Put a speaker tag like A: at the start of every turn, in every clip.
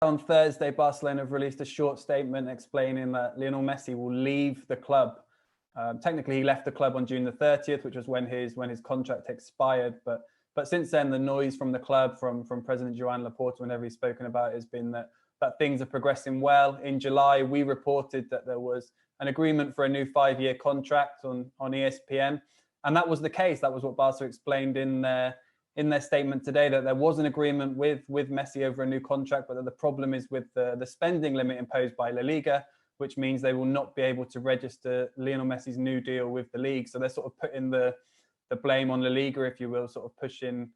A: On Thursday, Barcelona have released a short statement explaining that Lionel Messi will leave the club. Technically, he left the club on June the 30th, which was when his contract expired. But since then, the noise from the club, from President Joan Laporta, whenever he's spoken about it, has been that things are progressing well. In July, we reported that there was an agreement for a new 5-year contract on ESPN, and that was the case. That was what Barca explained in their statement today, that there was an agreement with Messi over a new contract, but that the problem is with the spending limit imposed by La Liga, which means they will not be able to register Lionel Messi's new deal with the league. So they're sort of putting the blame on La Liga, if you will, sort of pushing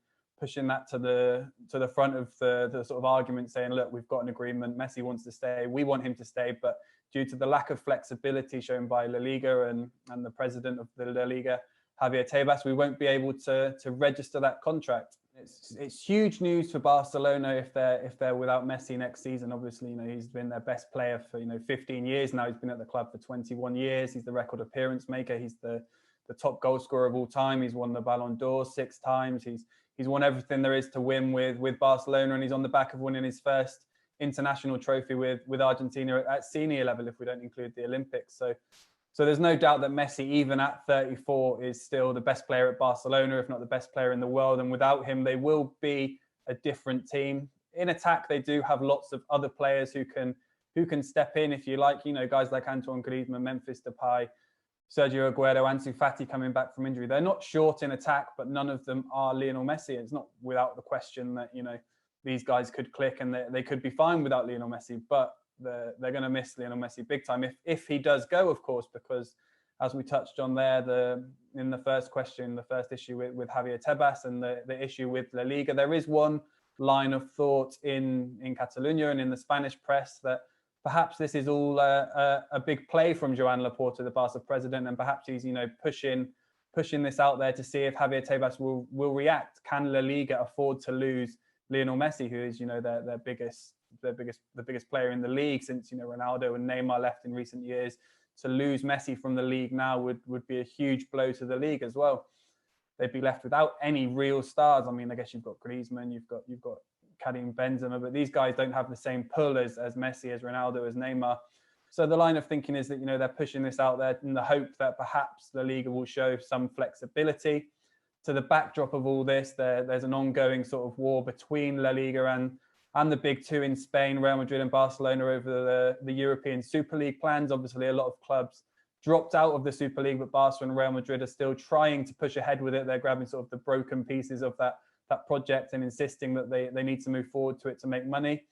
A: that to the front of the sort of argument, saying, look, we've got an agreement, Messi wants to stay, we want him to stay, but due to the lack of flexibility shown by La Liga and the president of the La Liga, Javier Tebas, we won't be able to register that contract. It's huge news for Barcelona if they're without Messi next season. Obviously, he's been their best player for 15 years now. He's been at the club for 21 years. He's the record appearance maker. He's the top goal scorer of all time. He's won the Ballon d'Or 6 times. He's won everything there is to win with Barcelona, and he's on the back of winning his first international trophy with Argentina at senior level, if we don't include the Olympics. So there's no doubt that Messi, even at 34, is still the best player at Barcelona, if not the best player in the world. And without him, they will be a different team. In attack, they do have lots of other players who can step in, if you like. Guys like Antoine Griezmann, Memphis Depay, Sergio Aguero, Ansu Fati coming back from injury. They're not short in attack, but none of them are Lionel Messi. It's not without the question that these guys could click and they could be fine without Lionel Messi, but they're going to miss Lionel Messi big time if he does go, of course, because as we touched on there, in the first question, the first issue with Javier Tebas and the issue with La Liga, there is one line of thought in Catalonia and in the Spanish press that perhaps this is all a big play from Joan Laporta, the Barca president, and perhaps he's pushing this out there to see if Javier Tebas will react. Can La Liga afford to lose Lionel Messi, who is their biggest player in the league since Ronaldo and Neymar left in recent years? To lose Messi from the league now would be a huge blow to the league as well. They'd be left without any real stars. I mean, I guess you've got Griezmann, you've got Karim Benzema, but these guys don't have the same pull as Messi, as Ronaldo, as Neymar. So the line of thinking is that they're pushing this out there in the hope that perhaps the Liga will show some flexibility. To the backdrop of all this, there's an ongoing sort of war between La Liga and the big two in Spain, Real Madrid and Barcelona, over the European Super League plans. Obviously, a lot of clubs dropped out of the Super League, but Barca and Real Madrid are still trying to push ahead with it. They're grabbing sort of the broken pieces of that project and insisting that they need to move forward to it to make money.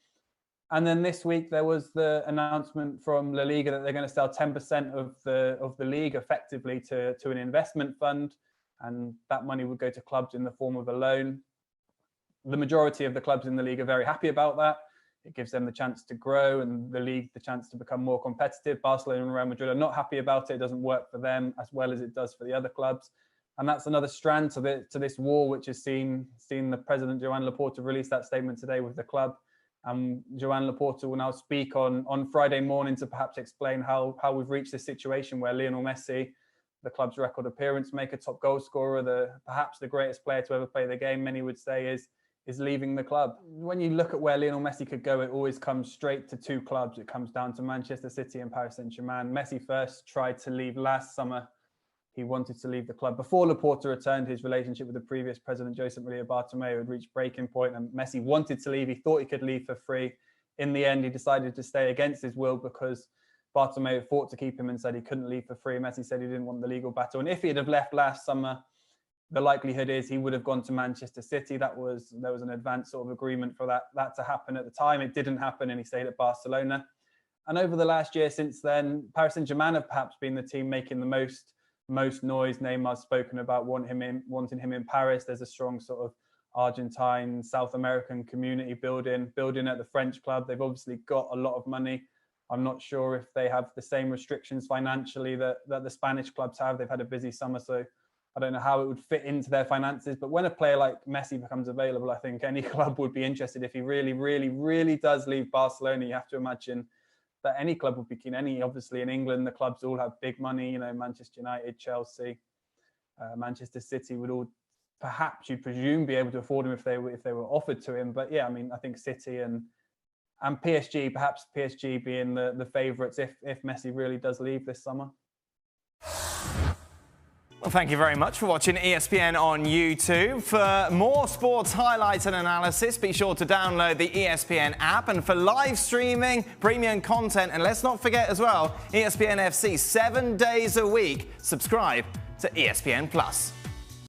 A: And then this week there was the announcement from La Liga that they're going to sell 10% of the league effectively to an investment fund, and that money would go to clubs in the form of a loan. The majority of the clubs in the league are very happy about that. It gives them the chance to grow and the league the chance to become more competitive. Barcelona and Real Madrid are not happy about it. It doesn't work for them as well as it does for the other clubs. And that's another strand to this war, which has seen the president, Joan Laporta, release that statement today with the club. Joan Laporta will now speak on Friday morning to perhaps explain how we've reached this situation where Lionel Messi, the club's record appearance maker, top goal scorer, perhaps the greatest player to ever play the game, many would say, is leaving the club. When you look at where Lionel Messi could go, it always comes straight to two clubs. It comes down to Manchester City and Paris Saint-Germain. Messi first tried to leave last summer. He wanted to leave the club. Before Laporta returned, his relationship with the previous president, Josep Maria Bartomeu, had reached breaking point, and Messi wanted to leave. He thought he could leave for free. In the end, he decided to stay against his will because Bartomeu fought to keep him and said he couldn't leave for free. Messi said he didn't want the legal battle. And if he'd have left last summer, the likelihood is he would have gone to Manchester City. There was an advanced sort of agreement for that to happen at the time. It didn't happen, and he stayed at Barcelona. And over the last year since then, Paris Saint-Germain have perhaps been the team making the most noise. Neymar's spoken about wanting him in Paris. There's a strong sort of Argentine, South American community building at the French club. They've obviously got a lot of money. I'm not sure if they have the same restrictions financially that the Spanish clubs have. They've had a busy summer, so I don't know how it would fit into their finances. But when a player like Messi becomes available, I think any club would be interested. If he really, really, really does leave Barcelona, you have to imagine that any club would be keen. Obviously in England, the clubs all have big money, Manchester United, Chelsea, Manchester City would all, perhaps you'd presume, be able to afford him if they were offered to him. But yeah, I mean, I think City and And PSG, perhaps PSG being the favourites if Messi really does leave this summer.
B: Well, thank you very much for watching ESPN on YouTube. For more sports highlights and analysis, be sure to download the ESPN app. And for live streaming, premium content, and let's not forget as well, ESPN FC 7 days a week. Subscribe to ESPN Plus.